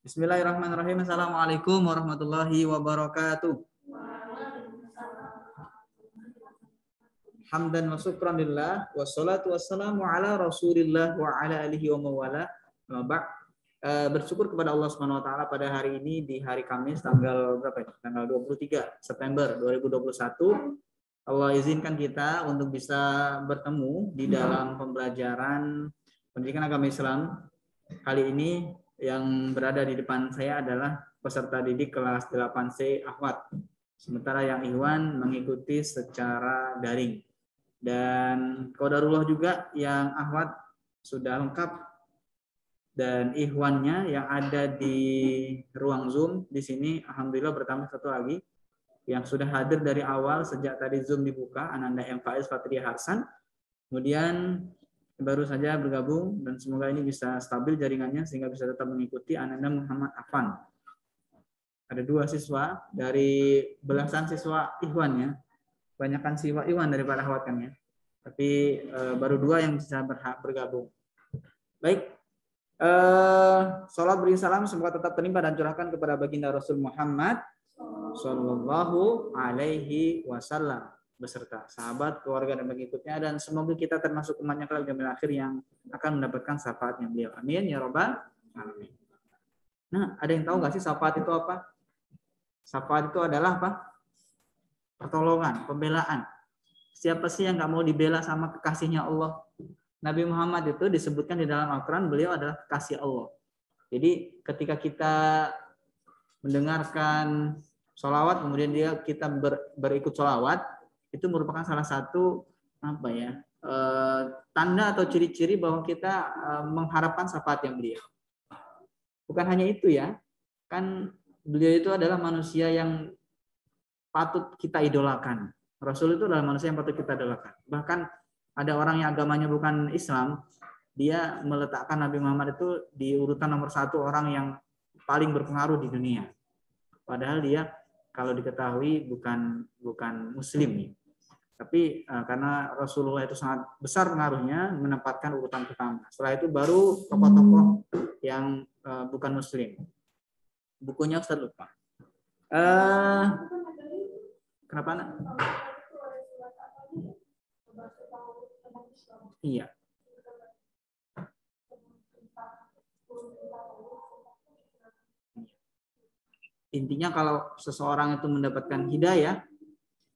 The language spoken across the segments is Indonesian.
Bismillahirrahmanirrahim. Assalamualaikum warahmatullahi wabarakatuh. Hamdan wa syukran lillah wassalatu wassalamu ala Rasulillah wa ala alihi wa mawala. Bersyukur kepada Allah Subhanahu wa taala pada hari ini di hari Kamis tanggal berapa ya? Tanggal 23 September 2021. Allah izinkan kita untuk bisa bertemu di dalam pembelajaran pendidikan agama Islam. Kali ini yang berada di depan saya adalah peserta didik kelas 8C Ahwat. Sementara yang Ikhwan mengikuti secara daring. Dan qadarullah juga yang Ahwat sudah lengkap dan Ikhwannya yang ada di ruang Zoom di sini alhamdulillah bertambah satu lagi yang sudah hadir dari awal sejak tadi Zoom dibuka, Ananda M. Faiz Fatria Harsan. Kemudian baru saja bergabung dan semoga ini bisa stabil jaringannya sehingga bisa tetap mengikuti Ananda Muhammad Afan. Ada 2 siswa dari belasan siswa Ikhwan ya. Banyakkan siswa Ikhwan daripada Ahwat kan ya. Tapi baru 2 yang bisa bergabung. Baik. Salat beri salam semoga tetap terlimpah dan curahkan kepada baginda Rasul Muhammad Sallallahu Alaihi Wasallam beserta sahabat, keluarga dan pengikutnya, dan semoga kita termasuk umatnya kelak di akhir yang akan mendapatkan syafaatnya beliau. Amin ya rabbal alamin. Nah, ada yang tahu nggak sih syafaat itu apa? Syafaat itu adalah apa? Pertolongan, pembelaan. Siapa sih yang nggak mau dibela sama kekasihnya Allah? Nabi Muhammad itu disebutkan di dalam Al-Quran beliau adalah kekasih Allah. Jadi ketika kita mendengarkan sholawat kemudian kita berikut sholawat, itu merupakan salah satu tanda atau ciri-ciri bahwa kita mengharapkan syafaat yang beliau. Bukan hanya itu ya, kan beliau itu adalah manusia yang patut kita idolakan. Rasul itu adalah manusia yang patut kita idolakan. Bahkan ada orang yang agamanya bukan Islam, dia meletakkan Nabi Muhammad itu di urutan nomor 1 orang yang paling berpengaruh di dunia. Padahal dia kalau diketahui bukan Muslim. Tapi karena Rasulullah itu sangat besar pengaruhnya menempatkan urutan pertama. Setelah itu baru tokoh-tokoh yang bukan Muslim. Bukunya Ustaz lupa. Kenapa nak? Iya. Intinya kalau seseorang itu mendapatkan hidayah,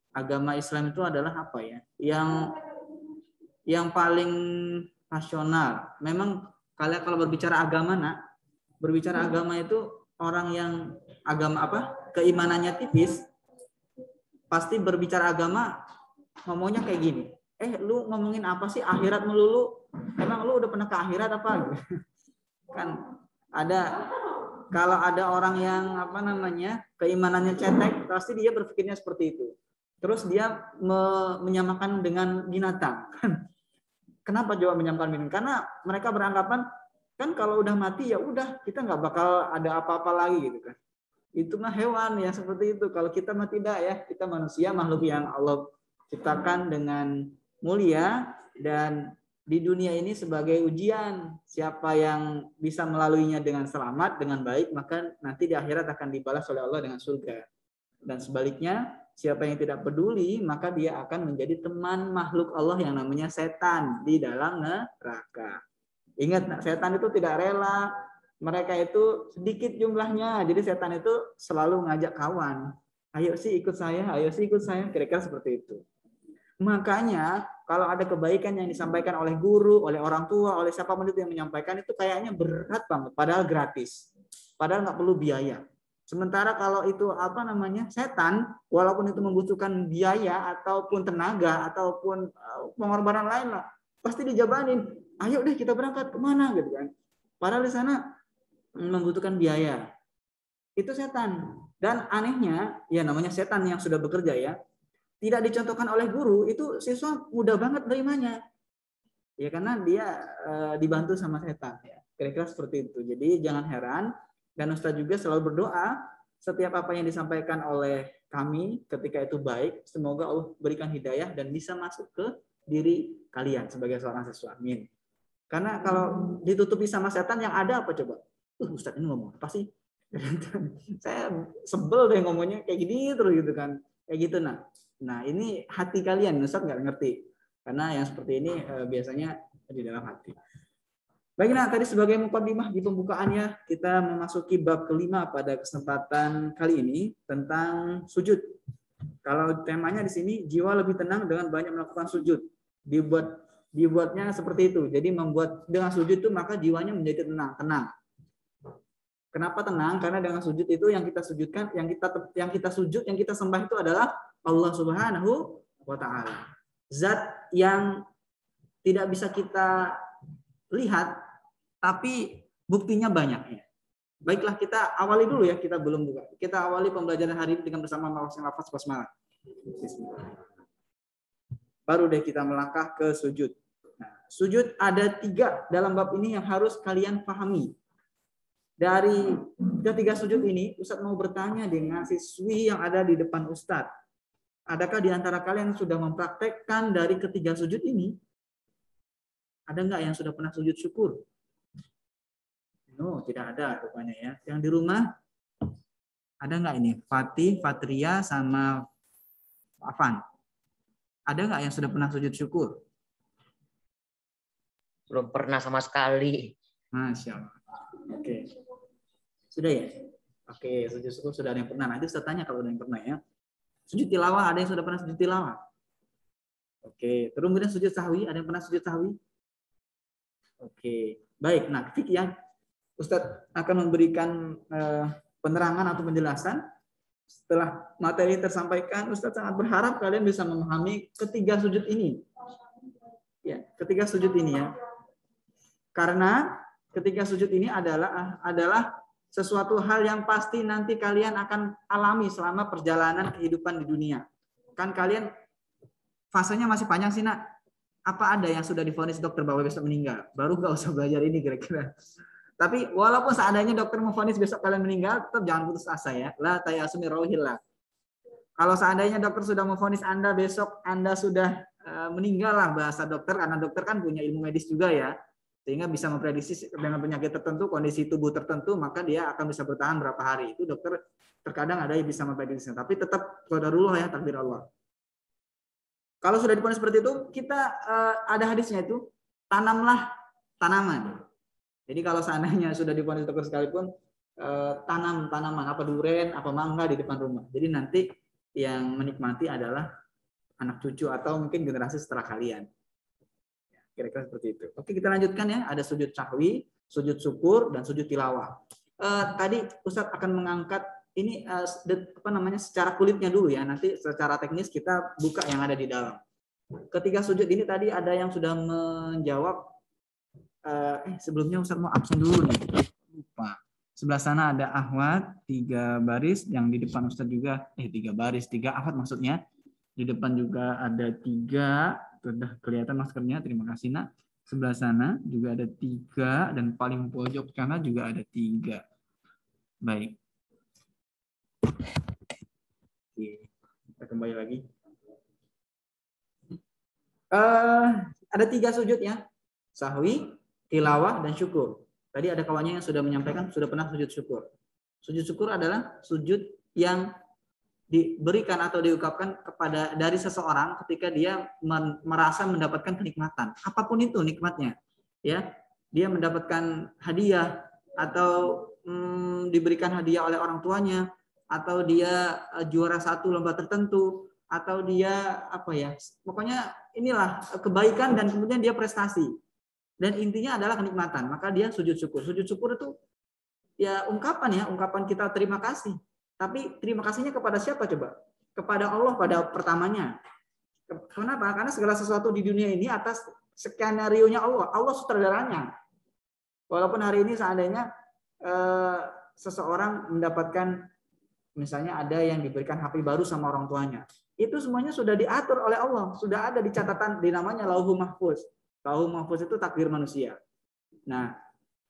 agama Islam itu adalah apa ya? Yang paling rasional. Memang kalian kalau berbicara agama berbicara agama itu orang yang agama keimanannya tipis, pasti berbicara agama ngomongnya kayak gini. Lu ngomongin apa sih akhirat melulu? Emang lu udah pernah ke akhirat apa? Kan kalau ada orang yang keimanannya cetek, pasti dia berpikirnya seperti itu. Terus dia menyamakan dengan binatang. Kenapa jawab menyamakan binatang? Karena mereka beranggapan kan kalau udah mati ya udah kita nggak bakal ada apa-apa lagi gitu kan. Itu mah hewan ya seperti itu. Kalau kita mah tidak ya, kita manusia makhluk yang Allah ciptakan dengan mulia dan di dunia ini sebagai ujian. Siapa yang bisa melaluinya dengan selamat, dengan baik, maka nanti di akhirat akan dibalas oleh Allah dengan surga. Dan sebaliknya, siapa yang tidak peduli, maka dia akan menjadi teman makhluk Allah yang namanya setan di dalam neraka. Ingat, setan itu tidak rela. Mereka itu sedikit jumlahnya. Jadi setan itu selalu ngajak kawan. Ayo sih ikut saya, ayo sih ikut saya. Kira-kira seperti itu. Makanya kalau ada kebaikan yang disampaikan oleh guru, oleh orang tua, oleh siapapun itu yang menyampaikan itu kayaknya berat banget. Padahal gratis. Padahal nggak perlu biaya. Sementara kalau itu setan, walaupun itu membutuhkan biaya ataupun tenaga ataupun pengorbanan lain lah, pasti dijabanin. Ayo deh kita berangkat kemana gitu kan. Padahal di sana membutuhkan biaya. Itu setan. Dan anehnya, ya namanya setan yang sudah bekerja ya, tidak dicontohkan oleh guru, itu siswa mudah banget nerimanya. Ya karena dia dibantu sama setan. Ya. Kira-kira seperti itu. Jadi jangan heran. Dan Ustaz juga selalu berdoa setiap apa yang disampaikan oleh kami ketika itu baik, semoga Allah berikan hidayah dan bisa masuk ke diri kalian sebagai seorang siswa. Amin. Karena kalau ditutupi sama setan yang ada apa coba? Ustaz ini ngomong apa sih? Saya sebel deh ngomongnya kayak gini terus gitu kan. Kayak gitu Nah ini hati kalian, Ustaz nggak ngerti. Karena yang seperti ini biasanya di dalam hati. Baik, tadi sebagai mukadimah di pembukaannya kita memasuki bab kelima pada kesempatan kali ini tentang sujud. Kalau temanya di sini jiwa lebih tenang dengan banyak melakukan sujud. Dibuatnya seperti itu. Jadi membuat dengan sujud itu maka jiwanya menjadi tenang. Kenapa tenang? Karena dengan sujud itu yang kita sujudkan, yang kita sembah itu adalah Allah Subhanahu wa taala. Zat yang tidak bisa kita lihat tapi buktinya banyak ya. Baiklah, kita awali dulu ya, kita belum buka. Kita awali pembelajaran hari ini dengan bersama lafaz basmalah. Baru deh kita melangkah ke sujud. Nah, sujud ada 3 dalam bab ini yang harus kalian pahami. Dari ketiga sujud ini, Ustadz mau bertanya dengan siswi yang ada di depan Ustadz. Adakah di antara kalian yang sudah mempraktekkan dari ketiga sujud ini? Ada nggak yang sudah pernah sujud syukur? No, tidak ada rupanya ya. Yang di rumah ada nggak ini? Fatih, Fatria, sama Afan. Ada nggak yang sudah pernah sujud syukur? Belum pernah sama sekali. Masya Allah. Oke. Sudah ya? Oke, sujud syukur sudah ada yang pernah. Nanti saya tanya kalau ada yang pernah ya. Sujud tilawah, ada yang sudah pernah sujud tilawah? Oke. Terus kemudian sujud sahwi, ada yang pernah sujud sahwi? Oke. Baik, nah fikih ya. Ustadz akan memberikan penerangan atau penjelasan. Setelah materi tersampaikan, Ustadz sangat berharap kalian bisa memahami ketiga sujud ini. Ya, ketiga sujud ini ya. Karena ketiga sujud ini adalah sesuatu hal yang pasti nanti kalian akan alami selama perjalanan kehidupan di dunia. Kan kalian fasenya masih panjang sih, Nak. Apa ada yang sudah divonis dokter bahwa besok meninggal? Baru gak usah belajar ini kira-kira. Tapi walaupun seandainya dokter memvonis besok kalian meninggal, tetap jangan putus asa ya. La tayasu min rauhillah. Kalau seandainya dokter sudah memvonis Anda besok Anda sudah meninggal lah bahasa dokter, karena dokter kan punya ilmu medis juga ya. Sehingga bisa memprediksi dengan penyakit tertentu, kondisi tubuh tertentu, maka dia akan bisa bertahan berapa hari. Itu dokter terkadang ada yang bisa memprediksi. Tapi tetap qadarullah ya, takdir Allah. Kalau sudah divonis seperti itu, kita ada hadisnya itu, tanamlah tanaman. Jadi kalau seandainya sudah divonis dokter sekalipun, tanam tanaman, apa duren, apa mangga di depan rumah. Jadi nanti yang menikmati adalah anak cucu atau mungkin generasi setelah kalian. Kira-kira seperti itu. Oke, kita lanjutkan ya. Ada sujud sahwi, sujud syukur, dan sujud tilawah. Tadi Ustadz akan mengangkat ini secara kulitnya dulu ya. Nanti secara teknis kita buka yang ada di dalam. Ketiga sujud ini tadi ada yang sudah menjawab. Sebelumnya Ustadz mau absen dulu nih. Lupa. Sebelah sana ada Ahwat, 3 baris. Yang di depan Ustadz juga, 3 baris, 3 Ahwat maksudnya. Di depan juga ada 3. Sudah kelihatan maskernya, terima kasih Nak. Sebelah sana juga ada 3. Dan paling pojok sana juga ada 3. Baik. Oke. Kita kembali lagi. Ada 3 sujud ya. Sahwi, tilawah, dan syukur. Tadi ada kawannya yang sudah menyampaikan sudah pernah sujud syukur. Sujud syukur adalah sujud yang diberikan atau diungkapkan kepada dari seseorang ketika dia merasa mendapatkan kenikmatan. Apapun itu nikmatnya. Ya, dia mendapatkan hadiah atau diberikan hadiah oleh orang tuanya, atau dia juara 1 lomba tertentu, atau dia pokoknya inilah kebaikan dan kemudian dia prestasi. Dan intinya adalah kenikmatan. Maka dia sujud syukur. Sujud syukur itu ya ungkapan kita terima kasih. Tapi terima kasihnya kepada siapa coba? Kepada Allah pada pertamanya. Kenapa? Karena segala sesuatu di dunia ini atas skenario-nya Allah. Allah sutradaranya. Walaupun hari ini seandainya seseorang mendapatkan, misalnya ada yang diberikan HP baru sama orang tuanya. Itu semuanya sudah diatur oleh Allah. Sudah ada di catatan, di namanya Lauhul Mahfuz. Lauhul Mahfuz itu takdir manusia. Nah,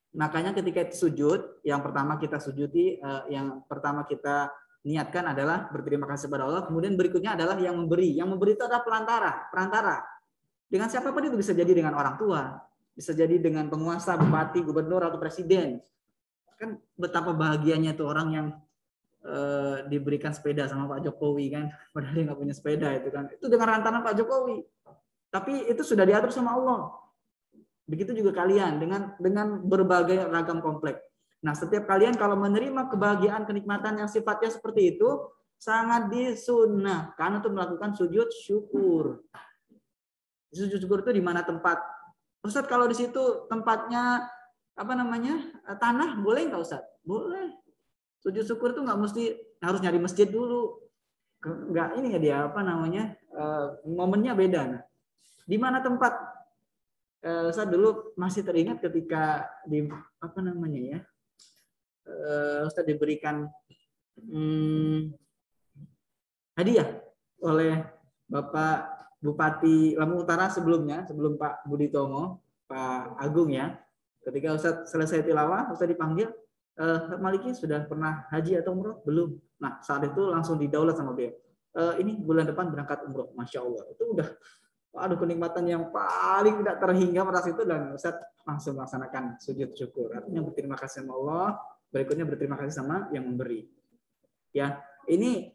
makanya ketika sujud, yang pertama kita sujudi, yang pertama kita niatkan adalah berterima kasih kepada Allah. Kemudian berikutnya adalah yang memberi. Yang memberi itu adalah perantara. Dengan siapapun itu, bisa jadi dengan orang tua, bisa jadi dengan penguasa, bupati, gubernur, atau presiden. Kan betapa bahagianya tuh orang yang diberikan sepeda sama Pak Jokowi kan, padahal dia nggak punya sepeda itu kan. Itu dengan rantangan Pak Jokowi. Tapi itu sudah diatur sama Allah. Begitu juga kalian dengan berbagai ragam kompleks. Nah, setiap kalian kalau menerima kebahagiaan, kenikmatan yang sifatnya seperti itu, sangat disunnahkan untuk melakukan sujud syukur. Sujud syukur itu di mana tempat? Ustaz, kalau di situ tempatnya apa namanya, tanah, boleh nggak Ustaz? Boleh. Sujud syukur itu nggak mesti harus nyari masjid dulu. Nggak ini ya dia apa namanya, momennya beda. Nah, di mana tempat? Saya dulu masih teringat ketika di apa namanya ya, Ustaz diberikan hadiah oleh Bapak Bupati Lampung Utara sebelumnya, sebelum Pak Budi Tomo, Pak Agung ya. Ketika Ustaz selesai tilawah, Ustaz dipanggil, Maliki sudah pernah haji atau umroh? Belum. Nah, saat itu langsung didaulat sama beliau. Ini bulan depan berangkat umroh, Masya Allah. Itu udah, aduh, kenikmatan yang paling tidak terhingga pada situ, dan Ustaz langsung melaksanakan sujud syukur. Artinya berterima kasih sama Allah, berikutnya berterima kasih sama yang memberi. Ya, ini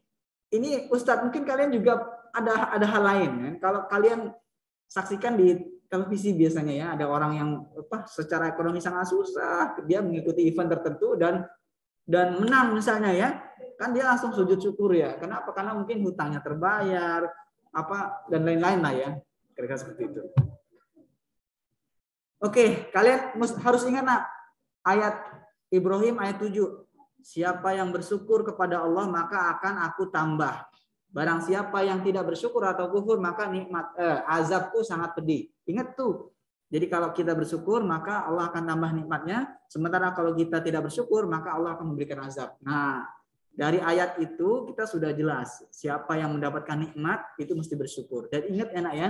Ustaz, mungkin kalian juga ada hal lain kan? Kalau kalian saksikan di televisi biasanya ya, ada orang yang secara ekonomi sangat susah, dia mengikuti event tertentu dan menang misalnya ya, kan dia langsung sujud syukur ya. Kenapa? Karena mungkin hutangnya terbayar, dan lain-lain lah ya, kira-kira seperti itu. Oke, kalian harus ingat ayat Ibrahim ayat 7. Siapa yang bersyukur kepada Allah maka akan aku tambah. Barang siapa yang tidak bersyukur atau kufur maka azabku sangat pedih. Ingat tuh. Jadi kalau kita bersyukur maka Allah akan tambah nikmatnya. Sementara kalau kita tidak bersyukur maka Allah akan memberikan azab. Nah, dari ayat itu kita sudah jelas. Siapa yang mendapatkan nikmat itu mesti bersyukur. Dan ingat enak ya,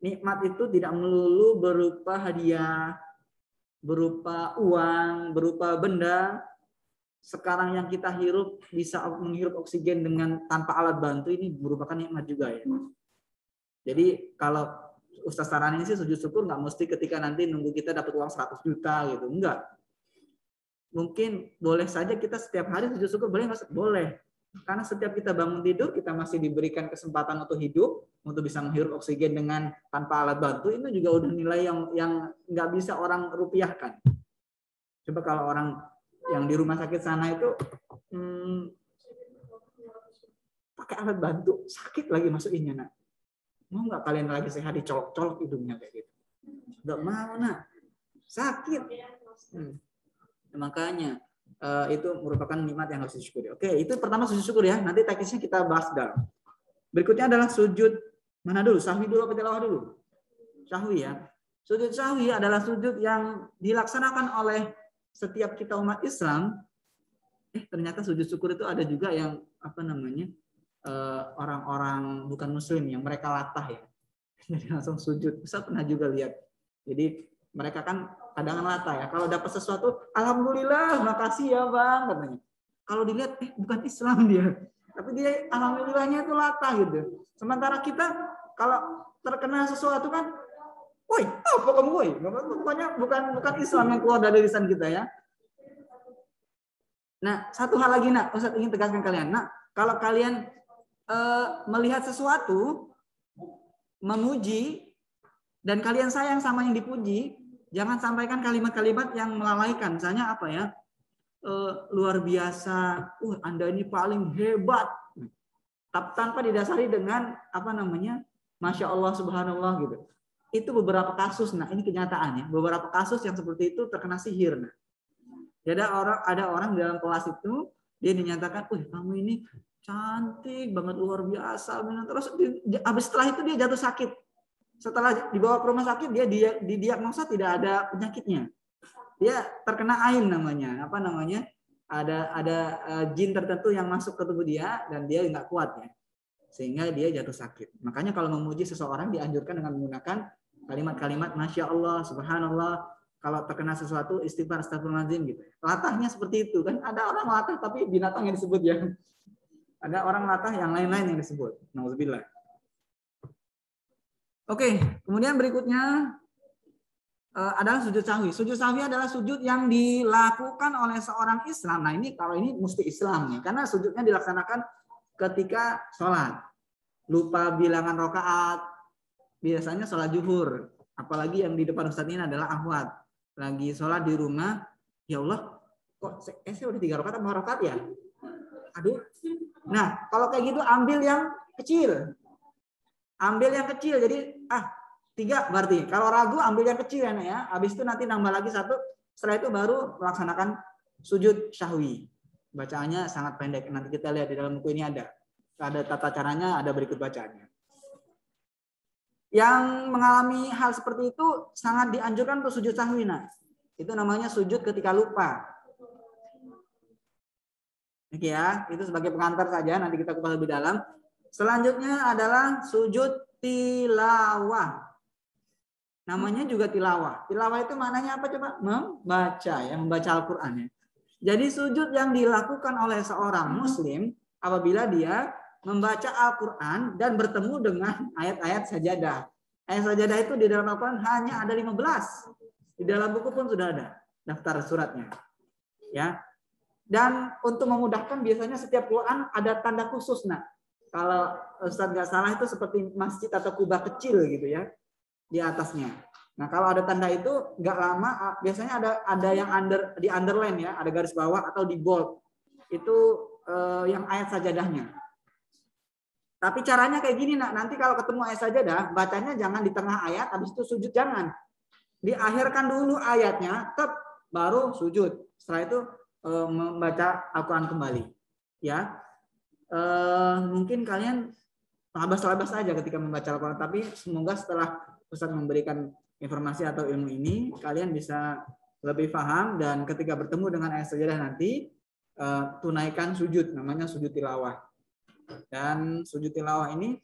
nikmat itu tidak melulu berupa hadiah, berupa uang, berupa benda. Sekarang yang kita hirup, bisa menghirup oksigen tanpa alat bantu, ini merupakan nikmat juga ya. Jadi kalau Ustaz saranin sih sujud syukur nggak mesti ketika nanti nunggu kita dapat uang 100 juta gitu, enggak. Mungkin boleh saja kita setiap hari sujud syukur, boleh nggak? Boleh. Karena setiap kita bangun tidur, kita masih diberikan kesempatan untuk hidup, untuk bisa menghirup oksigen tanpa alat bantu, itu juga udah nilai yang nggak bisa orang rupiahkan. Coba kalau orang yang di rumah sakit sana itu pakai alat bantu, sakit lagi masukinnya, nak. Mau nggak kalian lagi sehat dicolok-colok hidungnya kayak gitu? Nggak mau, nak. Sakit. Makanya itu merupakan nikmat yang harus disyukuri. Oke, itu pertama sujud syukur ya. Nanti teknisnya kita bahas dalam. Berikutnya adalah sujud mana dulu? Sahwi dulu atau tilawah dulu? Sahwi ya. Sujud sahwi adalah sujud yang dilaksanakan oleh setiap kita umat Islam. Ternyata sujud syukur itu ada juga yang orang-orang bukan muslim yang mereka latah ya. Jadi langsung sujud. Saya pernah juga lihat. Jadi mereka kan kadang latah ya. Kalau dapat sesuatu, alhamdulillah, makasih ya bang, katanya. Kalau dilihat, bukan Islam dia. Tapi dia alhamdulillahnya itu latah gitu. Sementara kita kalau terkena sesuatu kan, woi, apa kamu woi? Pokoknya bukan Islam yang keluar dari lisan kita ya. Nah, satu hal lagi nak, Ustaz ingin tegaskan kalian. Nah, kalau kalian melihat sesuatu, memuji, dan kalian sayang sama yang dipuji, jangan sampaikan kalimat-kalimat yang melalaikan. Misalnya apa ya? Luar biasa, Anda ini paling hebat. Tanpa didasari dengan Masya Allah, Subhanallah gitu. Itu beberapa kasus, nah ini kenyataannya. Beberapa kasus yang seperti itu terkena sihir. Nah. Jadi ada orang dalam kelas itu, dia dinyatakan, kamu ini cantik banget, luar biasa. Terus habis setelah itu dia jatuh sakit. Setelah dibawa ke rumah sakit, dia didiagnosa tidak ada penyakitnya. Dia terkena ain namanya. Ada jin tertentu yang masuk ke tubuh dia dan dia nggak kuat ya. Sehingga dia jatuh sakit. Makanya kalau memuji seseorang dianjurkan dengan menggunakan kalimat-kalimat Masya Allah, Subhanallah. Kalau terkena sesuatu istighfar, astagfirullahaladzim gitu. Latahnya seperti itu kan. Ada orang latah tapi binatang yang disebut ya. Ada orang latah yang lain-lain yang disebut. Nauzubillah. Oke, kemudian berikutnya adalah sujud sahwi. Sujud sahwi adalah sujud yang dilakukan oleh seorang Islam. Nah ini kalau ini mesti Islam nih, karena sujudnya dilaksanakan ketika sholat. Lupa bilangan rakaat, biasanya sholat zuhur. Apalagi yang di depan Ustadz ini adalah akhwat. Lagi sholat di rumah, ya Allah, kok saya udah 3 rakaat atau 4 rakaat ya? Aduh. Nah kalau kayak gitu ambil yang kecil. Ambil yang kecil, jadi 3 berarti. Kalau ragu ambil yang kecil ya, ya. Habis itu nanti nambah lagi 1. Setelah itu baru melaksanakan sujud syahwi. Bacaannya sangat pendek. Nanti kita lihat di dalam buku ini ada tata caranya, ada berikut bacaannya. Yang mengalami hal seperti itu sangat dianjurkan untuk sujud syahwi. Nah, itu namanya sujud ketika lupa. Oke ya, itu sebagai pengantar saja. Nanti kita kupas lebih dalam. Selanjutnya adalah sujud tilawah. Namanya juga tilawah. Tilawah itu maknanya apa coba? Membaca ya, membaca Al-Qur'an ya. Jadi sujud yang dilakukan oleh seorang muslim apabila dia membaca Al-Qur'an dan bertemu dengan ayat-ayat sajadah. Ayat sajadah itu di dalam Al-Qur'an hanya ada 15. Di dalam buku pun sudah ada daftar suratnya. Ya. Dan untuk memudahkan biasanya setiap Quran ada tanda khusus. Nah, kalau Ustadz nggak salah itu seperti masjid atau kubah kecil gitu ya. Di atasnya. Nah kalau ada tanda itu nggak lama biasanya ada yang di underline ya, ada garis bawah atau di bold itu yang ayat sajadahnya. Tapi caranya kayak gini nanti kalau ketemu ayat sajadah bacanya jangan di tengah ayat, habis itu sujud jangan, diakhirkan dulu ayatnya, baru sujud. Setelah itu membaca Al-Quran kembali. Ya mungkin kalian labas-labas aja ketika membaca Al-Quran, tapi semoga setelah Ustadz memberikan informasi atau ilmu ini, kalian bisa lebih paham dan ketika bertemu dengan ayat sajadah nanti tunaikan sujud, namanya sujud tilawah. Dan sujud tilawah ini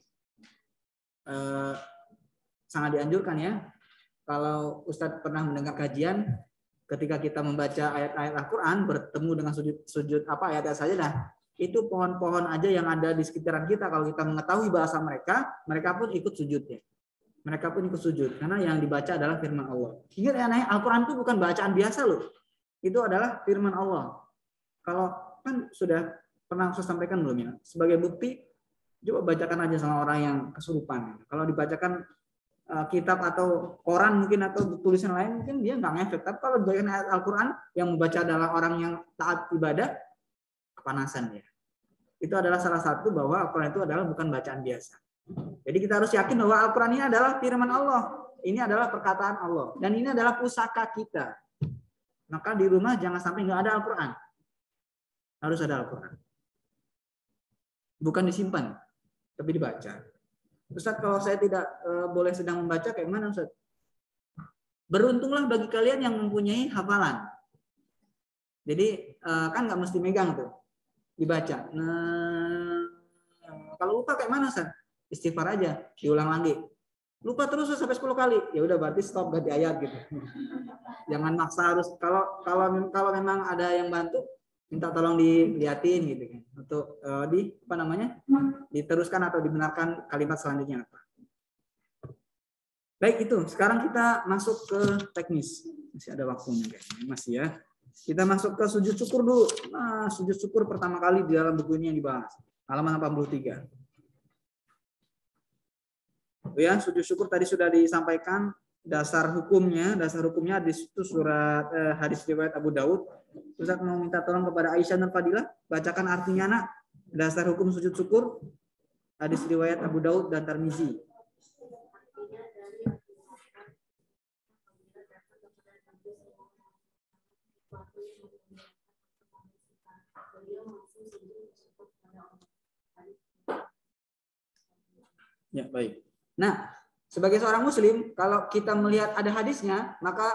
sangat dianjurkan ya. Kalau Ustadz pernah mendengar kajian, ketika kita membaca ayat-ayat Al-Quran bertemu dengan sujud ayat-ayat sajadah, itu pohon-pohon aja yang ada di sekitaran kita, kalau kita mengetahui bahasa mereka, mereka pun ikut sujudnya. Mereka pun ikut sujud karena yang dibaca adalah firman Allah. Ingat ya, Al-Quran itu bukan bacaan biasa loh. Itu adalah firman Allah. Kalau kan sudah pernah saya sampaikan belum ya? Sebagai bukti, coba bacakan aja sama orang yang kesurupan. Kalau dibacakan kitab atau koran mungkin atau tulisan lain mungkin dia nggak ngefek. Tapi kalau dibacakan ayat Al-Quran yang membaca adalah orang yang taat ibadah, kepanasan dia. Itu adalah salah satu bahwa Al-Quran itu adalah bukan bacaan biasa. Jadi kita harus yakin bahwa Al-Quran ini adalah firman Allah. Ini adalah perkataan Allah. Dan ini adalah pusaka kita. Maka di rumah jangan sampai nggak ada Al-Quran. Harus ada Al-Quran. Bukan disimpan, tapi dibaca. Ustaz, kalau saya tidak boleh sedang membaca, kayak mana Ustaz? Beruntunglah bagi kalian yang mempunyai hafalan. Jadi kan nggak mesti megang tuh. Dibaca. Nah, kalau lupa kayak mana Ustaz? Istighfar aja, diulang lagi. Lupa terus sampai 10 kali. Ya udah berarti stop, ganti ayat gitu. Jangan maksa harus, kalau memang ada yang bantu, minta tolong dilihatin gitu kan. Untuk diteruskan atau dibenarkan kalimat selanjutnya apa. Baik itu, sekarang kita masuk ke teknis. Masih ada waktunya kayaknya, masih ya. Kita masuk ke sujud syukur dulu. Nah, sujud syukur pertama kali di dalam buku ini yang dibahas. Halaman 83. Ya, sujud syukur tadi sudah disampaikan dasar hukumnya di situ surat hadis riwayat Abu Daud. Ustaz mau minta tolong kepada Aisyah Nur Fadilah bacakan artinya nak, dasar hukum sujud syukur hadis riwayat Abu Daud dan Tirmizi. Ya, baik. Nah, sebagai seorang muslim, kalau kita melihat ada hadisnya, maka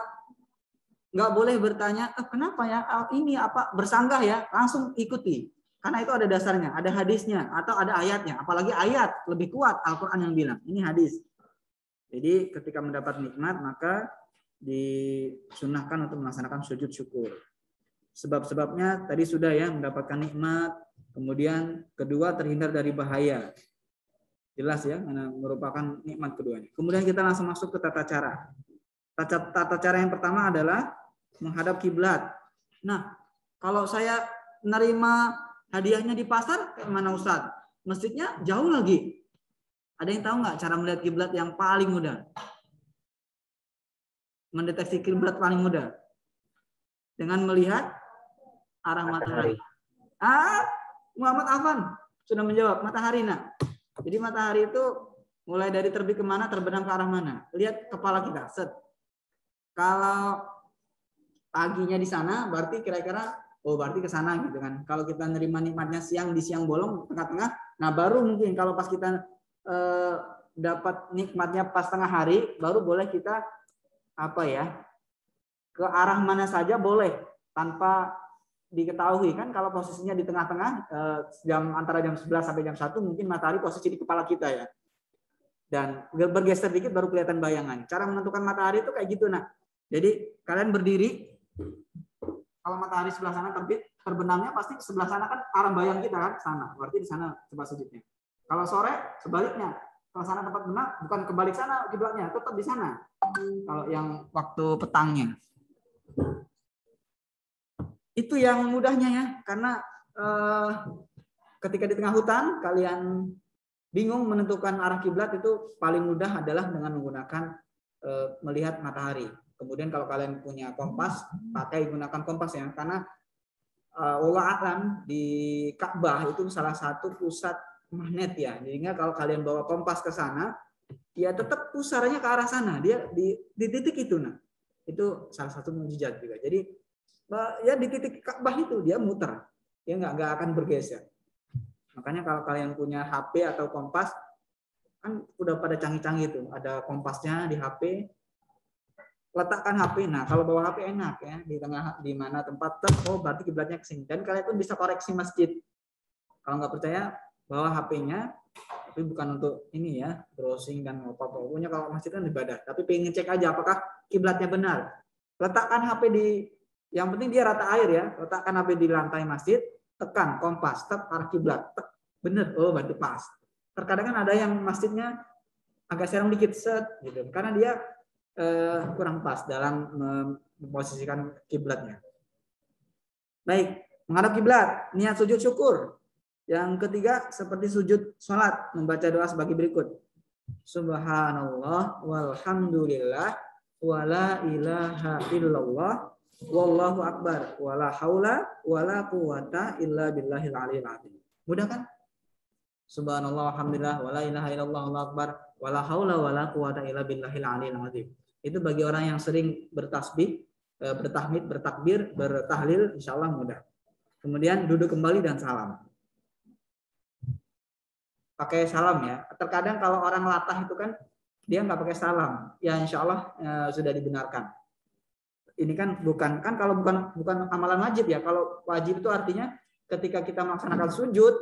nggak boleh bertanya, kenapa ya ini apa bersanggah ya, langsung ikuti. Karena itu ada dasarnya, ada hadisnya atau ada ayatnya. Apalagi ayat lebih kuat Al-Quran yang bilang, ini hadis. Jadi ketika mendapat nikmat, maka disunahkan untuk melaksanakan sujud syukur. Sebab-sebabnya tadi sudah ya, mendapatkan nikmat, kemudian kedua terhindar dari bahaya. Jelas ya, karena merupakan nikmat keduanya. Kemudian kita langsung masuk ke tata cara. Tata cara yang pertama adalah menghadap kiblat. Nah, kalau saya nerima hadiahnya di pasar, kayak mana Ustaz? Masjidnya jauh lagi. Ada yang tahu nggak cara melihat kiblat yang paling mudah? Mendeteksi kiblat paling mudah dengan melihat arah matahari. Muhammad Afan sudah menjawab, matahari nak. Jadi matahari itu mulai dari terbit kemana, terbenam ke arah mana. Lihat kepala kita, set. Kalau paginya di sana, berarti kira-kira, berarti ke sana gitu kan. Kalau kita nerima nikmatnya siang, di siang bolong, tengah-tengah, nah baru mungkin kalau pas kita dapat nikmatnya pas tengah hari, baru boleh kita ke arah mana saja boleh tanpa diketahui kan. Kalau posisinya di tengah-tengah antara jam 11 sampai jam 1 mungkin matahari posisi di kepala kita ya, dan bergeser dikit baru kelihatan bayangan. Cara menentukan matahari itu kayak gitu. Nah, jadi kalian berdiri, kalau matahari sebelah sana terbit, terbenamnya pasti sebelah sana kan arah bayang kita kan sana, berarti di sana tempat sujudnya. Kalau sore sebaliknya, kalau sana tempat benar, bukan kebalik sana kiblatnya, tetap di sana. Kalau yang waktu petangnya. Itu yang mudahnya ya, karena ketika di tengah hutan kalian bingung menentukan arah kiblat, itu paling mudah adalah dengan menggunakan melihat matahari. Kemudian kalau kalian punya kompas, gunakan kompas ya, karena wallahu a'lam di Ka'bah itu salah satu pusat magnet ya. Jadinya kalau kalian bawa kompas ke sana, ya tetap pusarnya ke arah sana. Dia di titik itu. Nah, itu salah satu mukjizat juga. Jadi ya di titik Ka'bah itu dia muter. Dia nggak akan bergeser. Makanya kalau kalian punya HP atau kompas, kan udah pada canggih-canggih tuh. Ada kompasnya di HP. Letakkan HP. Nah, kalau bawa HP enak ya, di tengah di mana tempat berarti kiblatnya ke sini. Dan kalian pun bisa koreksi masjid. Kalau nggak percaya, bawa HP-nya, tapi bukan untuk ini ya, browsing dan apa-apa. Pokoknya kalau masjid kan ibadah, tapi pengen cek aja apakah kiblatnya benar. Letakkan HP yang penting dia rata air ya. Letakkan HP di lantai masjid, tekan kompas, tetap arah kiblat. Bener, berarti pas. Terkadang kan ada yang masjidnya agak serong dikit, set gitu. Karena dia kurang pas dalam memposisikan kiblatnya. Baik, menghadap kiblat, niat sujud syukur. Yang ketiga, seperti sujud sholat, membaca doa sebagai berikut. Subhanallah walhamdulillah wala ilaha illallah wallahu akbar wala haula wala quwata illa billahil aliyil azim. Mudah kan? Subhanallah walhamdulillah wala ilaha illallah wallahu akbar wala haula wala quwata illa billahil aliyil azim. Itu bagi orang yang sering bertasbih, bertahmid, bertakbir, bertahlil, insyaallah mudah. Kemudian duduk kembali dan salam. Pakai salam ya. Terkadang kalau orang latah itu kan dia nggak pakai salam, ya insya Allah sudah dibenarkan. Ini kan kalau bukan amalan wajib ya. Kalau wajib itu artinya ketika kita melaksanakan sujud,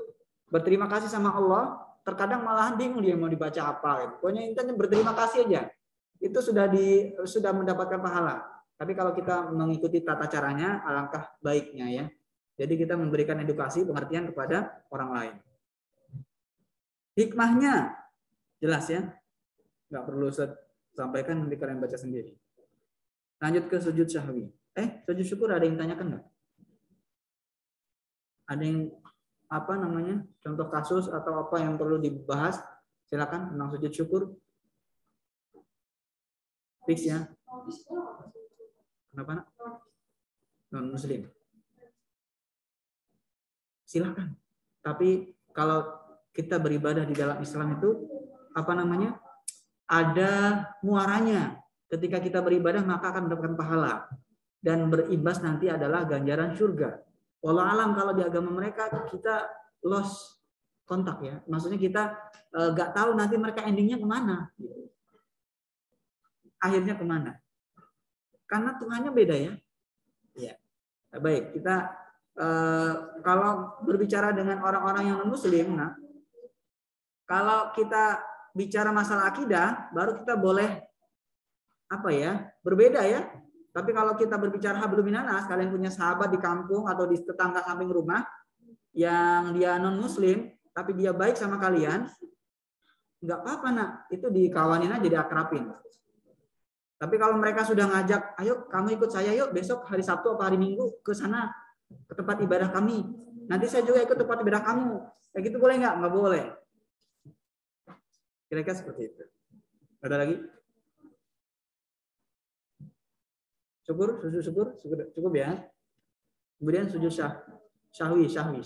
berterima kasih sama Allah. Terkadang malahan bingung dia mau dibaca apa. Pokoknya intinya berterima kasih aja. Itu sudah mendapatkan pahala. Tapi kalau kita mengikuti tata caranya, alangkah baiknya ya. Jadi kita memberikan edukasi, pengertian kepada orang lain. Hikmahnya jelas ya, nggak perlu sampaikan, nanti kalian baca sendiri. Lanjut ke sujud syahwi. Sujud syukur ada yang tanyakan nggak? Ada yang contoh kasus atau apa yang perlu dibahas? Silakan tentang sujud syukur. Fix ya. Kenapa nak? Non muslim. Silakan. Tapi kalau kita beribadah di dalam Islam itu ada muaranya. Ketika kita beribadah maka akan mendapatkan pahala dan berimbas nanti adalah ganjaran surga. Wallahu alam kalau di agama mereka kita lost kontak ya. Maksudnya kita nggak tahu nanti mereka endingnya kemana. Akhirnya kemana? Karena Tuhannya beda ya. Ya. Baik, kita kalau berbicara dengan orang-orang yang non muslim, kalau kita bicara masalah akidah, baru kita boleh berbeda ya. Tapi kalau kita berbicara hablum minanas, kalian punya sahabat di kampung atau di tetangga samping rumah yang dia non muslim, tapi dia baik sama kalian, nggak apa-apa nak, itu dikawanin aja, diakrapin. Tapi kalau mereka sudah ngajak, ayo kamu ikut saya yuk besok hari Sabtu atau hari Minggu ke sana, ke tempat ibadah kami. Nanti saya juga ikut tempat ibadah kamu. Kayak gitu boleh nggak? Nggak boleh. Kira-kira seperti itu. Ada lagi? Cukup ya. Kemudian sujud syahwi sekarang.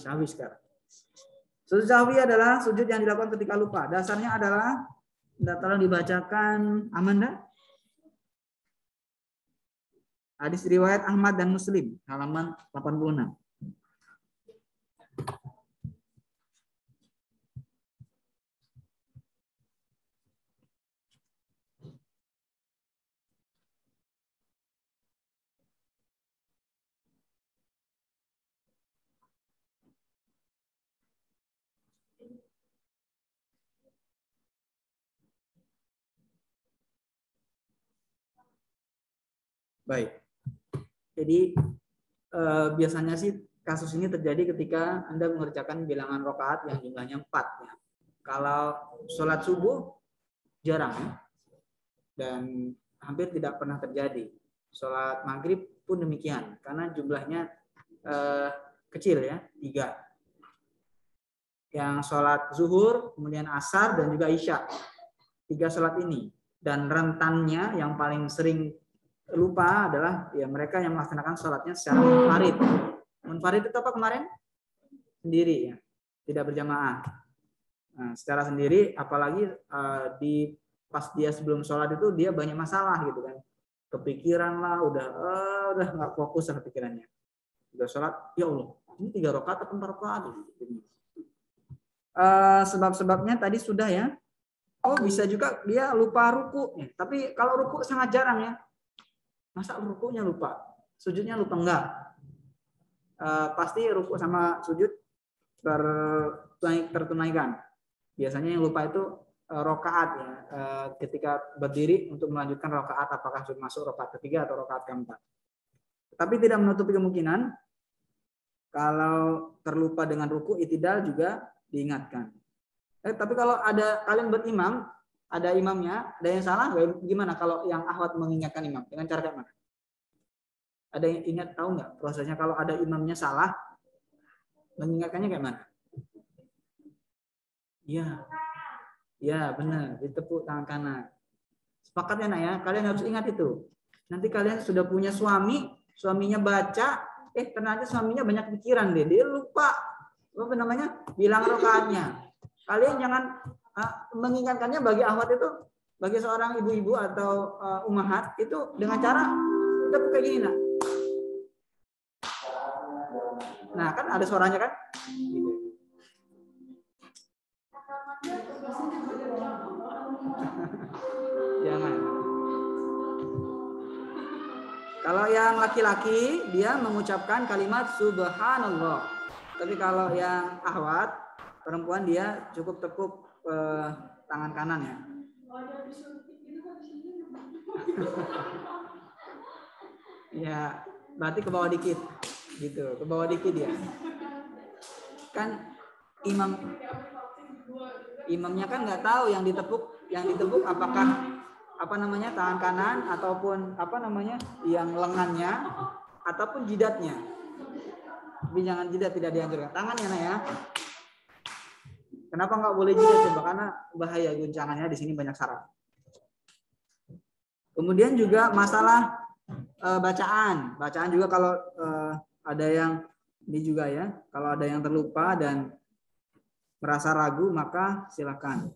Sujud syahwi adalah sujud yang dilakukan ketika lupa. Dasarnya adalah, tolong dibacakan, Amanda. Hadis riwayat Ahmad dan Muslim, halaman 86. Baik. Jadi biasanya sih kasus ini terjadi ketika Anda mengerjakan bilangan rakaat yang jumlahnya 4. Ya. Kalau sholat subuh jarang dan hampir tidak pernah terjadi. Sholat maghrib pun demikian karena jumlahnya kecil ya, 3. Yang sholat zuhur, kemudian asar dan juga isya. 3 sholat ini. Dan rentannya yang paling sering lupa adalah ya mereka yang melaksanakan sholatnya secara munfarid. Munfarid itu apa kemarin? Sendiri ya, tidak berjamaah. Nah, secara sendiri, apalagi di pas dia sebelum sholat itu dia banyak masalah gitu kan, kepikiran lah, udah nggak fokus sama pikirannya. Udah sholat, ya Allah, ini 3 rakaat atau 4 rakaat? Sebab-sebabnya tadi sudah ya. Oh bisa juga dia lupa ruku, tapi kalau ruku sangat jarang ya. Masa rukunya lupa, sujudnya lupa enggak? Pasti ruku sama sujud tertunaikan. Biasanya yang lupa itu rokaat ya, ketika berdiri untuk melanjutkan rokaat, apakah sudah masuk rokaat ketiga atau rokaat keempat. Tapi tidak menutupi kemungkinan kalau terlupa dengan ruku, i'tidal juga diingatkan. Tapi kalau ada kalian berimam, ada imamnya, ada yang salah, gimana kalau yang akhwat mengingatkan imam? Dengan cara kayak mana? Ada yang ingat, tahu nggak prosesnya kalau ada imamnya salah, mengingatkannya kayak mana? Iya, ya benar, ditepuk tangan kanan. Sepakat ya nak ya, kalian harus ingat itu. Nanti kalian sudah punya suami, suaminya baca, ternyata suaminya banyak pikiran deh, dia lupa apa namanya bilang rakaatnya. Kalian jangan mengingatkannya bagi akhwat itu, bagi seorang ibu-ibu atau ummahat itu dengan cara tepuk kayak gini nak. Nah kan ada suaranya kan? Gitu. Jangan. Kalau yang laki-laki dia mengucapkan kalimat subhanallah. Tapi kalau yang akhwat perempuan dia cukup tepuk tangan kanan ya. Ya, berarti ke bawah dikit. Gitu, ke bawah dikit ya. Kan imamnya kan nggak tahu yang ditepuk apakah apa namanya tangan kanan ataupun apa namanya yang lengannya ataupun jidatnya. Tapi jangan jidat, tidak dianjurkan. Tangannya nah ya. Kenapa nggak boleh jidat coba? Karena bahaya guncangannya, di sini banyak saraf. Kemudian juga masalah bacaan juga kalau ada yang ini juga ya, kalau ada yang terlupa dan merasa ragu maka silakan.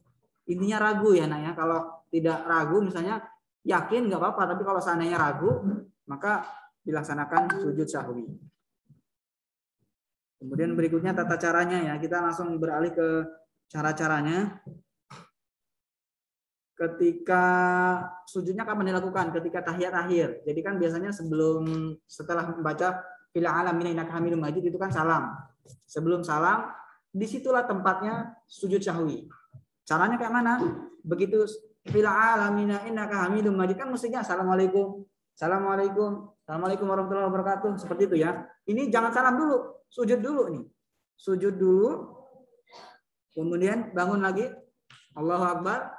Intinya ragu ya nak ya. Kalau tidak ragu misalnya yakin nggak apa-apa, tapi kalau seandainya ragu maka dilaksanakan sujud sahwi. Kemudian berikutnya tata caranya ya, kita langsung beralih ke cara-caranya. Ketika sujudnya kapan dilakukan? Ketika tahiyat akhir. Jadi kan biasanya setelah membaca fil alamin innaka hamidum majid itu kan salam. Sebelum salam, disitulah tempatnya sujud sahwi. Caranya kayak mana? Begitu fil alamin innaka hamidum majid kan mestinya assalamualaikum, assalamualaikum, assalamualaikum warahmatullahi wabarakatuh, seperti itu ya. Ini jangan salam dulu, sujud dulu nih. Sujud dulu. Kemudian bangun lagi. Allahu Akbar.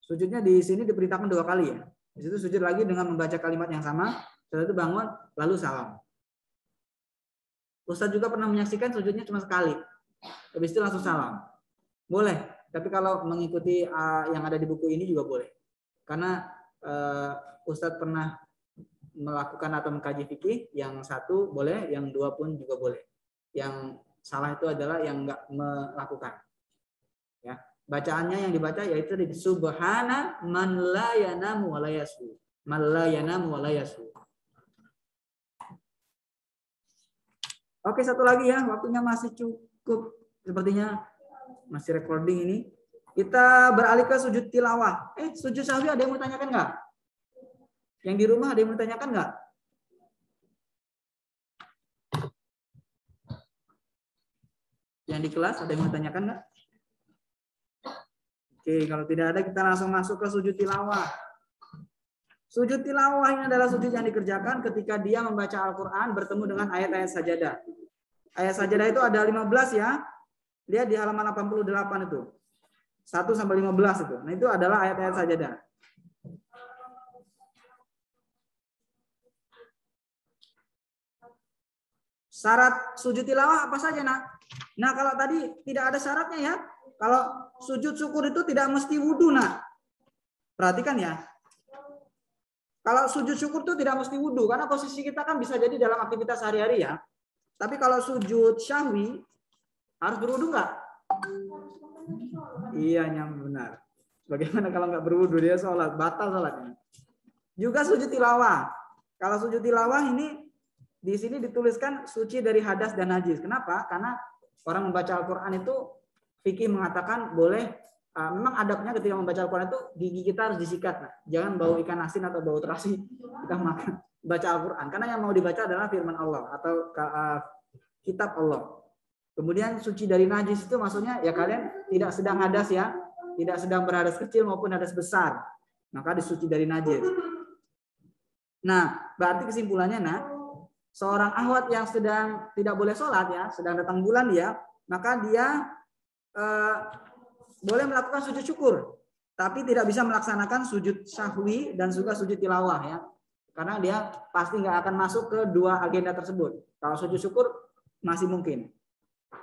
Sujudnya di sini diperintahkan 2 kali ya. Di situ sujud lagi dengan membaca kalimat yang sama, setelah itu bangun lalu salam. Ustadz juga pernah menyaksikan sujudnya cuma sekali. Habis itu langsung salam. Boleh, tapi kalau mengikuti yang ada di buku ini juga boleh. Karena Ustadz pernah melakukan atau mengkaji fikih, yang satu boleh, yang dua pun juga boleh. Yang salah itu adalah yang enggak melakukan. Ya. Bacaannya yang dibaca yaitu di subhana man la yanamu wa la yasu. Man la yanamu wa la yasu. Oke, satu lagi ya, waktunya masih cukup. Sepertinya masih recording ini. Kita beralih ke sujud tilawah. Sujud sahwi ada yang mau tanyakan nggak? Yang di rumah ada yang mau tanyakan nggak? Yang di kelas ada yang mau tanyakan nggak? Oke, kalau tidak ada kita langsung masuk ke sujud tilawah. Sujud tilawah ini adalah sujud yang dikerjakan ketika dia membaca Al-Quran bertemu dengan ayat-ayat sajadah. Ayat sajadah itu ada 15 ya. Lihat di halaman 88 itu. 1 sampai 15 itu. Nah, itu adalah ayat-ayat sajadah. Syarat sujud tilawah apa saja, Nak? Nah, kalau tadi tidak ada syaratnya ya. Kalau sujud syukur itu tidak mesti wudu, Nak. Perhatikan ya. Kalau sujud syukur itu tidak mesti wudu, karena posisi kita kan bisa jadi dalam aktivitas sehari-hari ya. Tapi kalau sujud syahwi, harus berwudu nggak? Iya, yang benar. Bagaimana kalau nggak berwudu, dia sholat, batal sholatnya. Juga sujud tilawah. Kalau sujud tilawah ini, di sini dituliskan suci dari hadas dan najis. Kenapa? Karena orang membaca Al-Quran itu, fikih mengatakan boleh, memang adabnya ketika membaca Al-Quran itu gigi kita harus disikat. Nah, jangan bau ikan asin atau bau terasi kita makan baca Al-Quran. Karena yang mau dibaca adalah firman Allah atau kitab Allah. Kemudian suci dari najis itu maksudnya ya kalian tidak sedang hadas ya, tidak sedang berhadas kecil maupun hadas besar. Maka disuci dari najis. Nah, berarti kesimpulannya, nah, seorang ahwat yang sedang tidak boleh sholat ya, sedang datang bulan ya, maka dia boleh melakukan sujud syukur, tapi tidak bisa melaksanakan sujud sahwi dan juga sujud tilawah ya, karena dia pasti nggak akan masuk ke dua agenda tersebut. Kalau sujud syukur masih mungkin.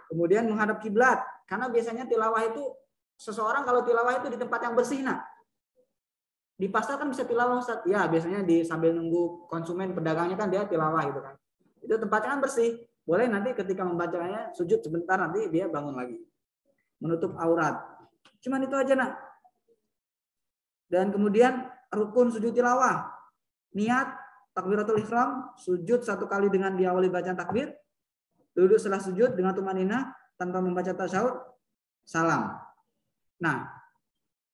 Kemudian menghadap kiblat, karena biasanya tilawah itu seseorang kalau tilawah itu di tempat yang bersih, nah. Di pasar kan bisa tilawah, Ustaz. Ya, biasanya sambil nunggu konsumen pedagangnya kan dia tilawah gitu kan. Itu tempatnya kan bersih. Boleh nanti ketika membacanya sujud sebentar, nanti dia bangun lagi. Menutup aurat. Cuman itu aja, nak. Dan kemudian rukun sujud tilawah. Niat takbiratul ihram, sujud 1 kali dengan diawali bacaan takbir. Duduk setelah sujud dengan tumaninah tanpa membaca tasyahud, salam. Nah,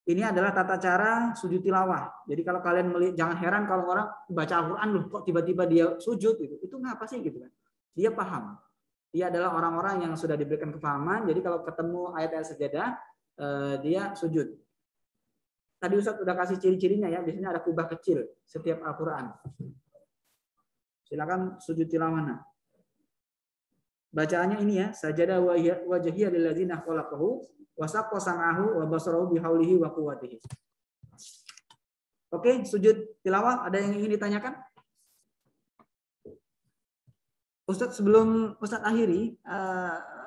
ini adalah tata cara sujud tilawah. Jadi kalau kalian melihat, jangan heran kalau orang baca Al-Quran loh kok tiba-tiba dia sujud gitu. Itu ngapa sih gitu kan? Dia paham. Dia adalah orang-orang yang sudah diberikan kefahaman. Jadi kalau ketemu ayat-ayat sajadah, dia sujud. Tadi Ustaz udah kasih ciri-cirinya ya. Biasanya ada kubah kecil setiap Al-Quran. Silakan sujud tilawah. Bacaannya ini ya, sajadah wajhiya lilladzina khalaqahu wa saqqa sam'ahu wa basarahu bihaulihi wa quwwatihi. Oke, sujud tilawah ada yang ingin ditanyakan? Ustadz, sebelum Ustadz akhiri,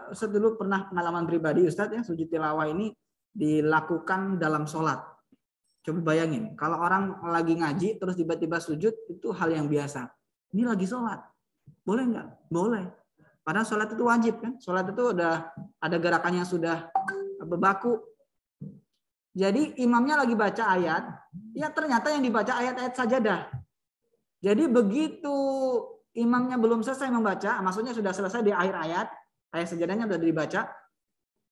Ustadz dulu pernah pengalaman pribadi Ustadz ya, sujud tilawah ini dilakukan dalam sholat. Coba bayangin, kalau orang lagi ngaji terus tiba-tiba sujud, itu hal yang biasa. Ini lagi sholat, boleh nggak? Boleh. Padahal sholat itu wajib kan, sholat itu udah ada gerakan yang sudah berbaku. Jadi imamnya lagi baca ayat, ya ternyata yang dibaca ayat-ayat sajadah. Jadi begitu imamnya belum selesai membaca, maksudnya sudah selesai di akhir ayat sajadahnya sudah dibaca,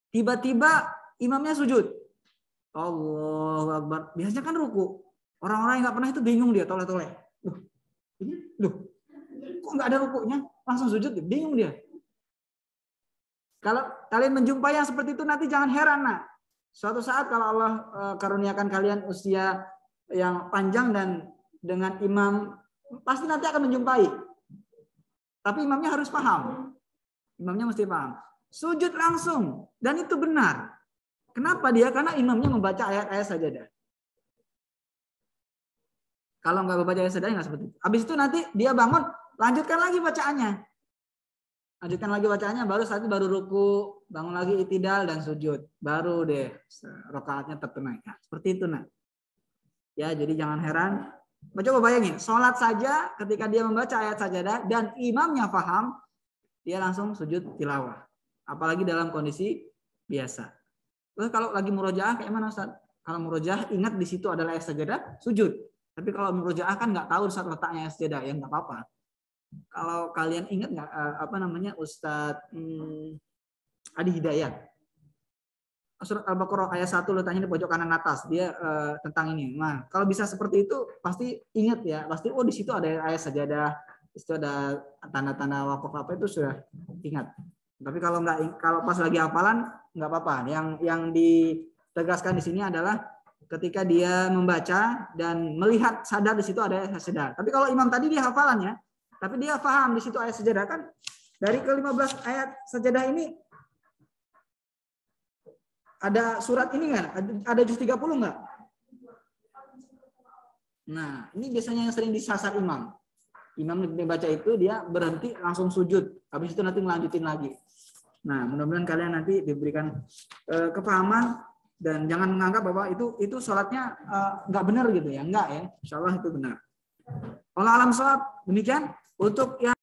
tiba-tiba imamnya sujud. Allahu Akbar. Biasanya kan ruku. Orang-orang yang nggak pernah itu bingung dia, toleh-toleh. Loh, kok nggak ada rukunya? Langsung sujud, bingung dia. Kalau kalian menjumpai yang seperti itu nanti jangan heran, nah. Suatu saat kalau Allah karuniakan kalian usia yang panjang dan dengan imam, pasti nanti akan menjumpai. Tapi imamnya harus paham. Imamnya mesti paham. Sujud langsung. Dan itu benar. Kenapa dia? Karena imamnya membaca ayat-ayat sajadah. Kalau nggak baca ayat sajadah nggak seperti itu. Habis itu nanti dia bangun, lanjutkan lagi bacaannya. Lanjutkan lagi bacaannya, baru saat itu baru ruku, bangun lagi itidal dan sujud. Baru deh rakaatnya tertunaikan. Seperti itu, nah. Ya, jadi jangan heran. Coba bayangin, sholat saja ketika dia membaca ayat sajadah dan imamnya paham, dia langsung sujud tilawah. Apalagi dalam kondisi biasa. Terus kalau lagi murojaah kayak mana Ustaz? Kalau murojaah ingat di situ adalah ayat sajadah, sujud. Tapi kalau murojaah kan nggak tahu saat letaknya ayat sajadah, ya nggak apa-apa. Kalau kalian ingat nggak apa namanya Ustadz Adi Hidayat, surat Al-Baqarah ayat 1 letaknya di pojok kanan atas, dia tentang ini. Nah, kalau bisa seperti itu pasti ingat ya, pasti di situ ada ayat sajadah, di situ ada tanda-tanda wakaf apa itu sudah ingat. Tapi kalau nggak, kalau pas lagi hafalan nggak apa-apa. Yang ditegaskan di sini adalah ketika dia membaca dan melihat sadar di situ ada ayat sajadah. Tapi kalau imam tadi dia hafalannya, tapi dia paham di situ ayat sajadah, kan dari ke-15 ayat sajadah ini ada surat ini nggak? Ada juz 30 nggak? Nah, ini biasanya yang sering disasar imam. Imam baca itu dia berhenti langsung sujud. Habis itu nanti melanjutin lagi. Nah, mudah-mudahan kalian nanti diberikan kepahaman dan jangan menganggap bahwa itu sholatnya nggak benar gitu ya. Enggak ya. Insya Allah itu benar. Allah alam sholat. Demikian untuk yang